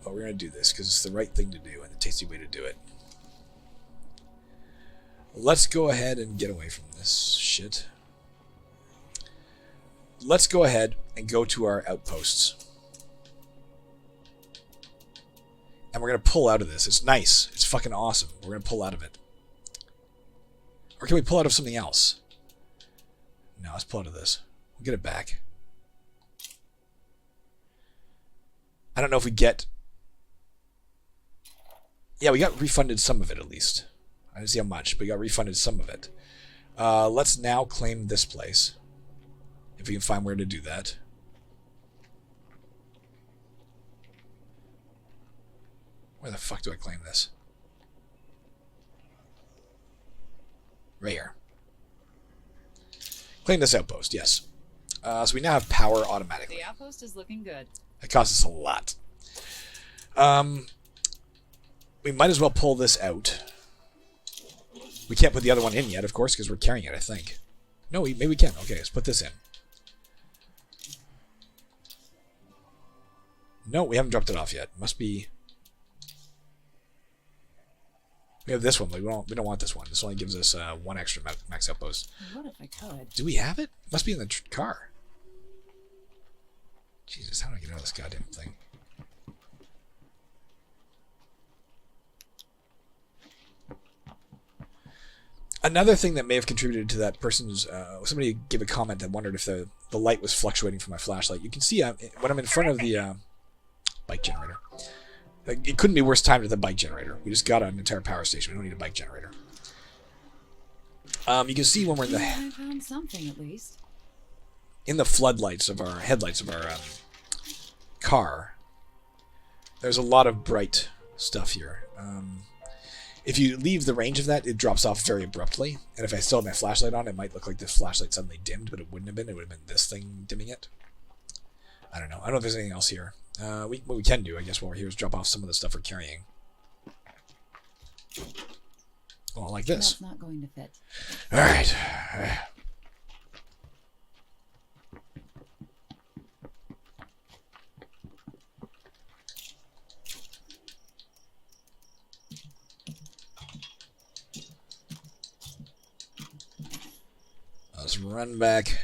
But we're going to do this because it's the right thing to do and the tasty way to do it. Let's go ahead and get away from this shit. Let's go ahead and go to our outposts. And we're going to pull out of this. It's nice. It's fucking awesome. We're going to pull out of it. Or can we pull out of something else? No, let's pull out of this. We'll get it back. I don't know if we get... Yeah, we got refunded some of it at least. I didn't see how much, but we got refunded some of it. Let's now claim this place. If we can find where to do that. Where the fuck do I claim this? Right here. Clean this outpost, yes. So we now have power automatically. The outpost is looking good. It costs us a lot. We might as well pull this out. We can't put the other one in yet, of course, because we're carrying it, I think. No, maybe we can. Okay, let's put this in. No, we haven't dropped it off yet. Must be... We have this one. We don't want this one. This only gives us one extra max outpost. What if I could? Do we have it? Must be in the car. Jesus, how do I get out of this goddamn thing? Another thing that may have contributed to that person's... somebody gave a comment that wondered if the light was fluctuating from my flashlight. You can see when I'm in front of the bike generator. It couldn't be worse timed with a bike generator. We just got an entire power station. We don't need a bike generator. You can see when we're in the... I found something at least. In the floodlights of our... headlights of our car, there's a lot of bright stuff here. If you leave the range of that, it drops off very abruptly. And if I still have my flashlight on, it might look like this flashlight suddenly dimmed, but it wouldn't have been. It would have been this thing dimming it. I don't know. I don't know if there's anything else here. What we can do, I guess, while we're here is drop off some of the stuff we're carrying. Well, like this. That's not going to fit. All right. Let's run back.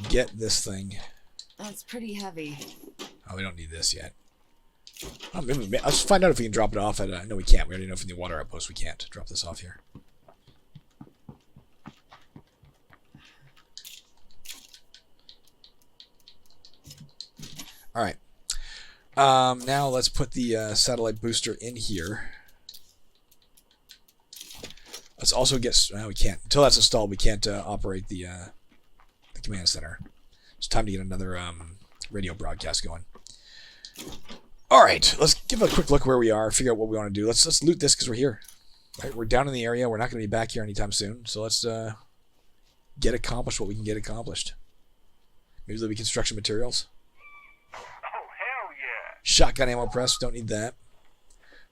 Get this thing. That's pretty heavy. Oh, we don't need this yet. Let's find out if we can drop it off at... no, we can't. We already know from the water outpost we can't drop this off here. Alright. Now let's put the satellite booster in here. Let's also get... we can't. Until that's installed, we can't operate the command center. It's time to get another radio broadcast going. Alright, let's give a quick look where we are, figure out what we want to do. Let's loot this because we're here. Right, we're down in the area. We're not going to be back here anytime soon. So let's get accomplished what we can get accomplished. Maybe there'll be construction materials. Oh, hell yeah! Shotgun ammo press, don't need that.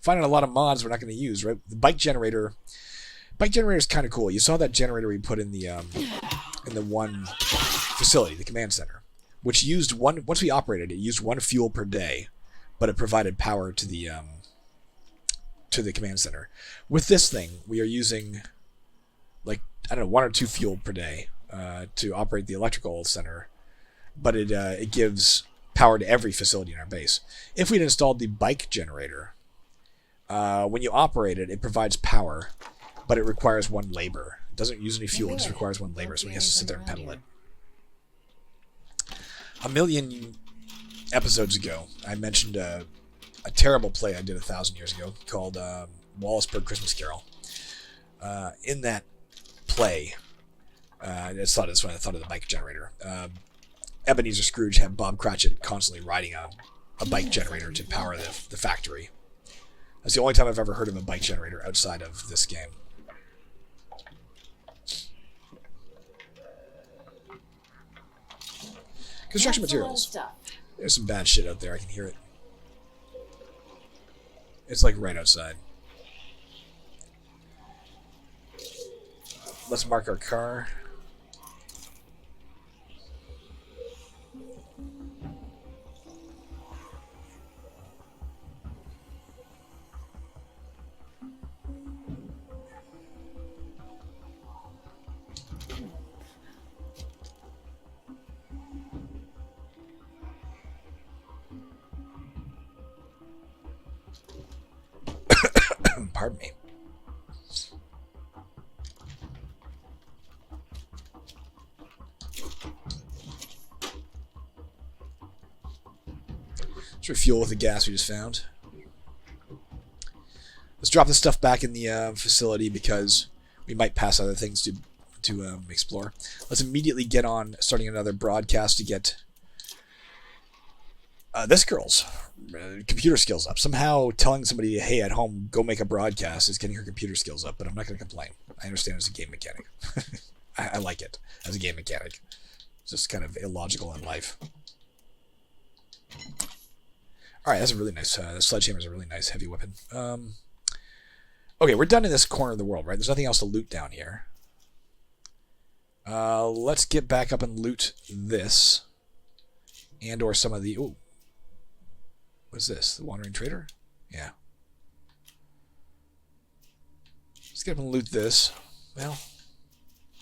Finding a lot of mods we're not going to use, right? The bike generator is kind of cool. You saw that generator we put in the one facility, the command center, which used once we operated it used 1 fuel per day, but it provided power to the command center. With this thing, we are using like, I don't know, 1 or 2 fuel per day to operate the electrical center, but it gives power to every facility in our base. If we'd installed the bike generator, when you operate it, it provides power, but it requires 1 labor. It doesn't use any fuel, it just requires 1 labor, so he has to sit there and pedal it. A million episodes ago, I mentioned a terrible play I did 1,000 years ago called Wallaceburg Christmas Carol. In that play, that's when I thought of the bike generator. Ebenezer Scrooge had Bob Cratchit constantly riding a bike generator to power the factory. That's the only time I've ever heard of a bike generator outside of this game. Construction materials. There's some bad shit out there. I can hear it. It's like right outside. Let's mark our car. Pardon me. Let's refuel with the gas we just found. Let's drop this stuff back in the facility because we might pass other things to explore. Let's immediately get on starting another broadcast to get this girl's computer skills up. Somehow telling somebody, hey, at home, go make a broadcast is getting her computer skills up, but I'm not going to complain. I understand as a game mechanic. I like it as a game mechanic. It's just kind of illogical in life. Alright, that's a really nice... the sledgehammer is a really nice heavy weapon. Okay, we're done in this corner of the world, right? There's nothing else to loot down here. Let's get back up and loot this. And or some of the... Ooh. What's this? The Wandering Trader? Yeah. Let's get up and loot this. Well...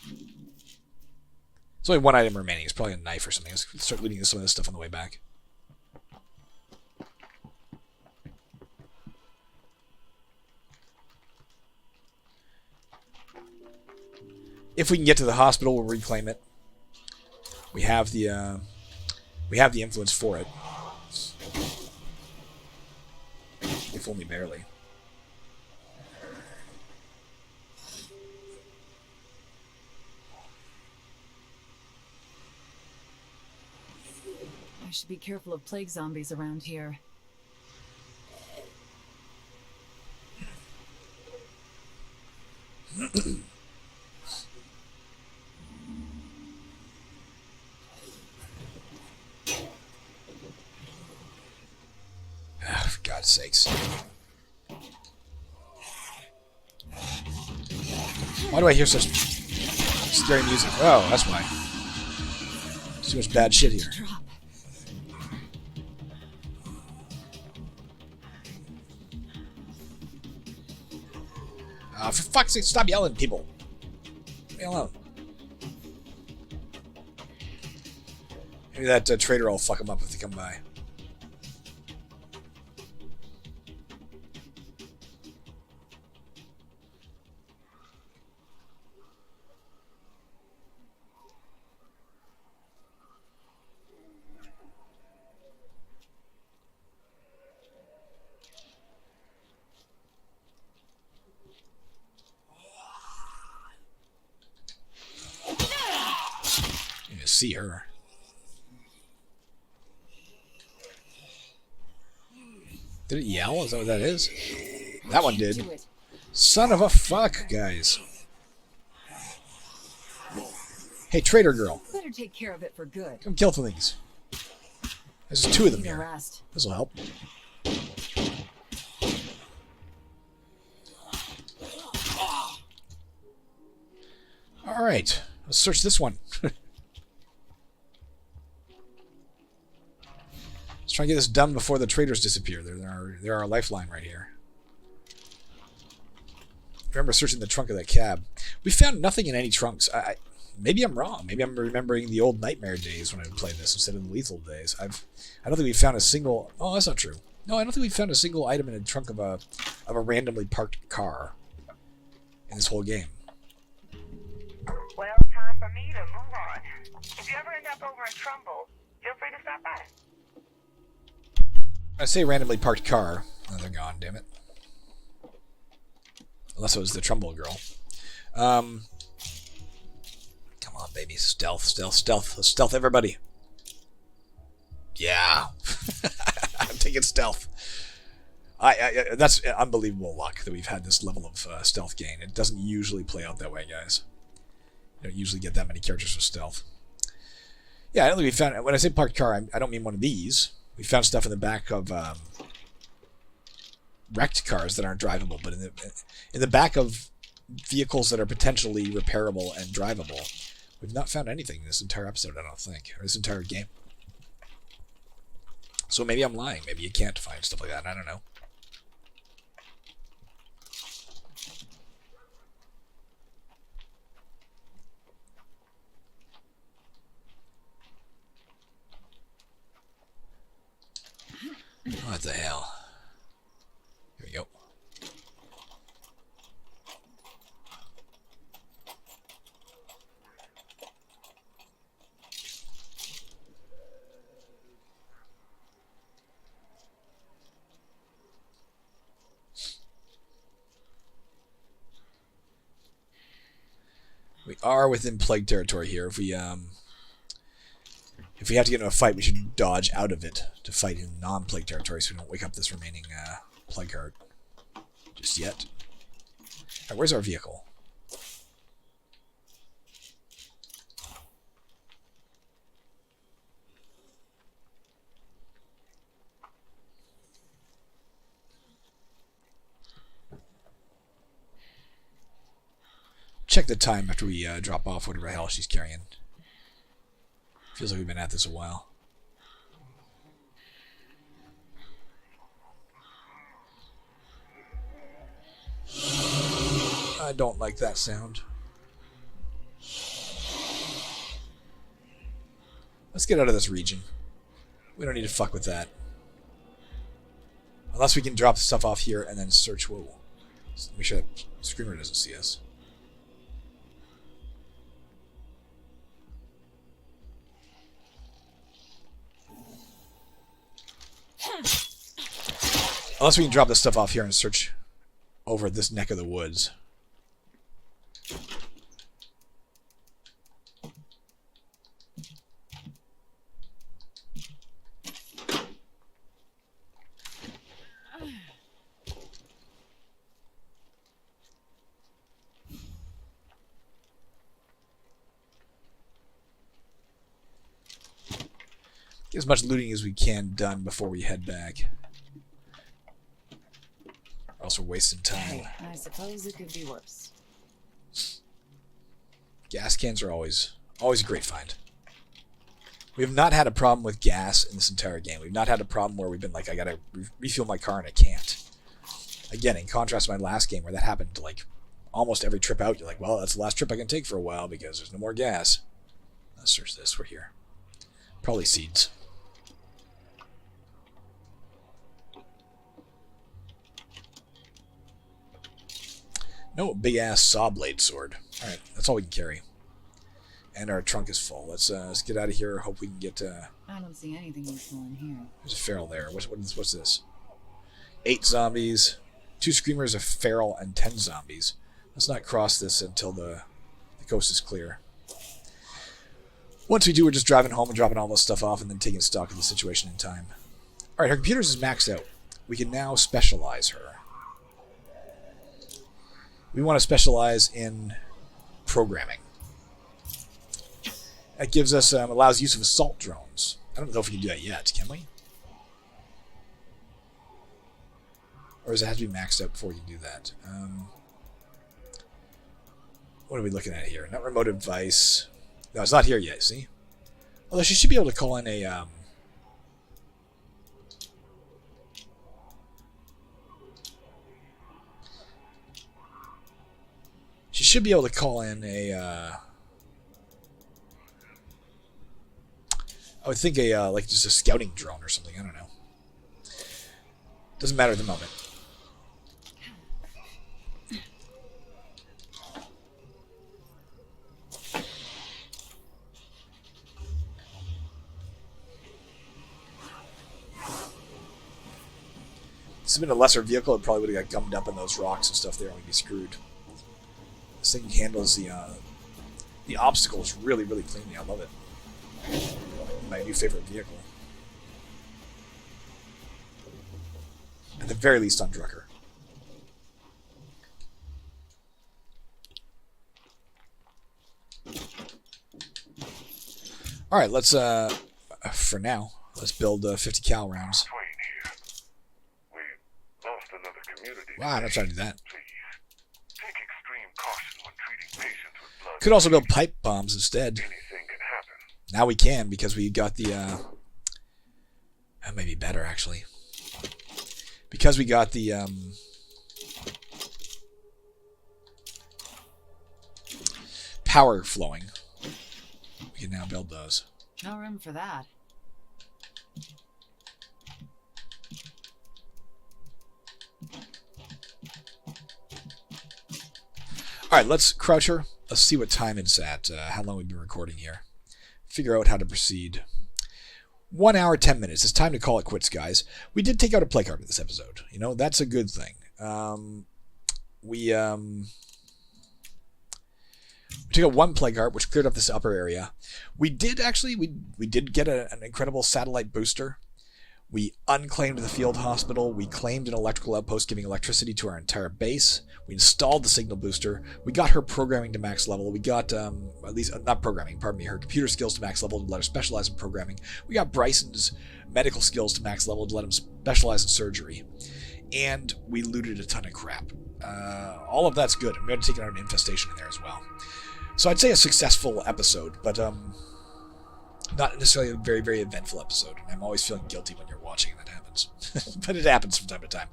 There's only one item remaining. It's probably a knife or something. Let's start looting some of this stuff on the way back. If we can get to the hospital, we'll reclaim it. We have the influence for it. If only barely. I should be careful of plague zombies around here. For God's sakes. Why do I hear such scary music? Oh, that's why. Too much bad shit here. Drop. For fuck's sake, stop yelling, people. Leave me alone. Maybe that trader will fuck them up if they come by. You see her. Did it yell? Is that what that is? That one did. Son of a fuck, guys. Hey, trader girl. Better take care of it for good. Come kill things. There's two of them The here. rest. This will help. Alright. Let's search this one. Let's try and get this done before the traders disappear. They're our lifeline right here. Remember searching the trunk of that cab. We found nothing in any trunks. Maybe I'm wrong. Maybe I'm remembering the old Nightmare days when I played this instead of the Lethal days. I don't think we found a single... Oh, that's not true. No, I don't think we found a single item in the trunk of a randomly parked car in this whole game. Well, time for me to move on. If you ever end up over in Trumbull, feel free to stop by. I say randomly parked car. Oh, they're gone, damn it. Unless it was the Trumbull girl. Come on, baby. Stealth, stealth, stealth. Let's stealth everybody. Yeah. I'm taking stealth. That's unbelievable luck that we've had this level of stealth gain. It doesn't usually play out that way, guys. You don't usually get that many characters with stealth. Yeah, I don't think we found... When I say parked car, I don't mean one of these. We found stuff in the back of wrecked cars that aren't drivable, but in the back of vehicles that are potentially repairable and drivable. We've not found anything in this entire episode, I don't think, or this entire game. So maybe I'm lying. Maybe you can't find stuff like that. I don't know. What the hell? Here we go. We are within plague territory here. If If we have to get into a fight, we should dodge out of it to fight in non-plague territory so we don't wake up this remaining plague heart just yet. Alright, where's our vehicle? Check the time after we drop off whatever the hell she's carrying. Feels like we've been at this a while. I don't like that sound. Let's get out of this region. We don't need to fuck with that. Unless we can drop the stuff off here and then search. Whoa. Make sure that Screamer doesn't see us. Unless we can drop this stuff off here and search over this neck of the woods. Get as much looting as we can done before we head back. Or else we're wasting time. Hey, I suppose it could be worse. Gas cans are always a great find. We have not had a problem with gas in this entire game. We've not had a problem where we've been like, I gotta refuel my car and I can't. Again, in contrast to my last game where that happened like almost every trip out, you're like, well, that's the last trip I can take for a while because there's no more gas. Let's search this. We're here. Probably seeds. No big ass saw blade sword. Alright, that's all we can carry. And our trunk is full. Let's get out of here. Hope we can get I don't see anything useful in here. there's a feral there. What's this? 8 zombies, 2 screamers, a feral, and 10 zombies. Let's not cross this until the coast is clear. Once we do, we're just driving home and dropping all this stuff off and then taking stock of the situation in time. Alright, her computer's is maxed out. We can now specialize her. We want to specialize in programming. That gives us, allows use of assault drones. I don't know if we can do that yet, can we? Or does it have to be maxed out before we can do that? What are we looking at here? Not remote advice. No, it's not here yet, see? Although she should be able to call in a... She should be able to call in a, I would think like just a scouting drone or something, I don't know. Doesn't matter at the moment. This has been a lesser vehicle, it probably would have got gummed up in those rocks and stuff there and we'd be screwed. This thing handles the obstacles really, really cleanly. I love it. My new favorite vehicle. At the very least on Drucker. Alright, let's, for now, let's build 50 cal rounds. Wow, I'm not trying to do that. Could also build pipe bombs instead. Now we can because we got the that may be better actually. Because we got the power flowing. We can now build those. No room for that. Alright, let's crouch her. Let's see what time it's at, how long we've been recording here. Figure out how to proceed. 1 hour, 10 minutes. It's time to call it quits, guys. We did take out a play card in this episode. You know, that's a good thing. We We took out one plague heart, which cleared up this upper area. We did actually, we did get an incredible satellite booster. We unclaimed the field hospital. We claimed an electrical outpost giving electricity to our entire base. We installed the signal booster. We got her programming to max level. We got, at least, not programming, pardon me, her computer skills to max level to let her specialize in programming. We got Bryson's medical skills to max level to let him specialize in surgery. And we looted a ton of crap. All of that's good. And we had to take out an infestation in there as well. So I'd say a successful episode, but not necessarily a very, very eventful episode. And I'm always feeling guilty when you're watching and that happens. But it happens from time to time.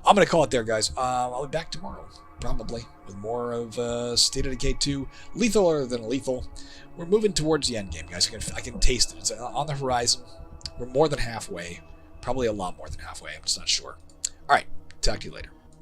I'm going to call it there, guys. I'll be back tomorrow, probably, with more of State of Decay 2. Lethal other than lethal. We're moving towards the end game, guys. I can taste it. It's on the horizon. We're more than halfway. Probably a lot more than halfway. I'm just not sure. All right. Talk to you later.